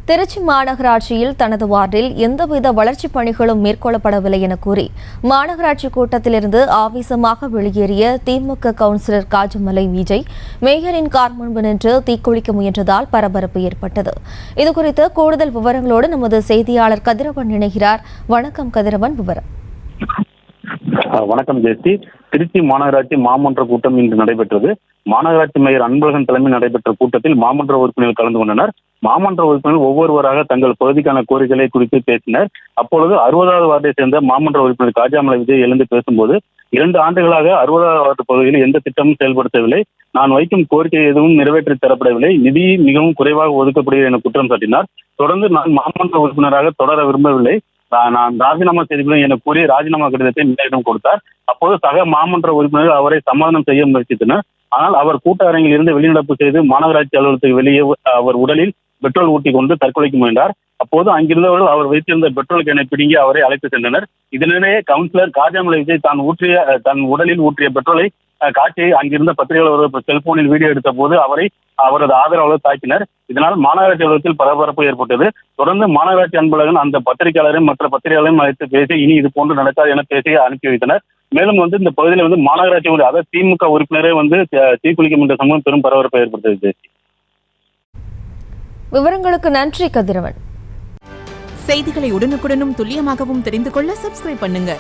திருச்சி மாநகராட்சியில் தனது வார்டில் எந்தவித வளர்ச்சிப் பணிகளும் மேற்கொள்ளப்படவில்லை என கூறி மாநகராட்சி கூட்டத்திலிருந்து ஆவேசமாக வெளியேறிய திமுக கவுன்சிலர் காஜமலை விஜய் மேயரின் கார் முன்பு நின்று தீக்குளிக்க முயன்றதால் பரபரப்பு ஏற்பட்டது. இதுகுறித்து கூடுதல் விவரங்களோடு நமது செய்தியாளர் கதிரவன் இணைகிறார். வணக்கம் கதிரவன், விவரம். வணக்கம் ஜெயஸ்ரீ. திருச்சி மாநகராட்சி மாமன்ற கூட்டம் இன்று நடைபெற்றது. மாநகராட்சி மேயர் அன்பழகன் தலைமையில் நடைபெற்ற கூட்டத்தில் மாமன்ற உறுப்பினர்கள் கலந்து கொண்டனர். மாமன்ற உறுப்பினர்கள் ஒவ்வொருவராக தங்கள் பகுதிக்கான கோரிக்கைகளை குறித்து பேசினர். அப்பொழுது 60வது வார்டை சேர்ந்த மாமன்ற உறுப்பினர் காஜாமலை விஜய் எழுந்து பேசும்போது, 2 ஆண்டுகளாக 60வது வார்டு பகுதியில் எந்த திட்டமும் செயல்படுத்தவில்லை, நான் வைக்கும் கோரிக்கை எதுவும் நிறைவேற்றி தரப்படவில்லை, நிதி மிகவும் குறைவாக ஒதுக்கப்படுகிறது என குற்றம் சாட்டினார். தொடர்ந்து நான் மாமன்ற உறுப்பினராக தொடர விரும்பவில்லை, நான் ராஜினாமா செய்துள்ளேன் என கூறி ராஜினாமா கடிதத்தை மேயரிடம் கொடுத்தார். அப்போது சக மாமன்ற உறுப்பினர்கள் அவரை சமாதானம் செய்ய முயற்சித்தனர். ஆனால் அவர் கூட்ட அரங்கில் இருந்து வெளிநடப்பு செய்து மாநகராட்சி அலுவலகத்துக்கு வெளியே அவர் உடலில் பெட்ரோல் ஊட்டி கொண்டு தற்கொலைக்கு முயன்றார். அப்போது அங்கிருந்தவர்கள் அவர் வைத்திருந்த பெட்ரோல் கேனை பிடுங்கி அவரை அழைத்து சென்றனர். இதனிடையே கவுன்சிலர் காஜாமலை விஜய் தன் உடலில் ஊற்றிய பெட்ரோலை காட்சியை அங்கிருந்த பத்திரிகையாளர்கள் செல்போனில் வீடியோ எடுத்த போது அவரது ஆதரவாளர் தாக்கினர். இதனால் மாநகராட்சி அலுவலகத்தில் பரபரப்பு ஏற்பட்டது. தொடர்ந்து மாநகராட்சி அன்பழகன் அந்த பத்திரிகையாளரையும் மற்ற பத்திரிகையாளரையும் அழைத்து பேசி இனி இது போன்று நடக்காது என பேசி அனுப்பி வைத்தனர். மேலும் இந்த பகுதியில் மாநகராட்சி அதாவது திமுக உறுப்பினரே தீக்குளிக்கும் என்ற சம்பவம் பெரும் பரபரப்பை ஏற்படுத்தது. விவரங்களுக்கு நன்றி கதிரவன். செய்திகளை உடனுக்குடனும் துல்லியமாகவும் தெரிந்து கொள்ள சப்ஸ்கிரைப் பண்ணுங்க.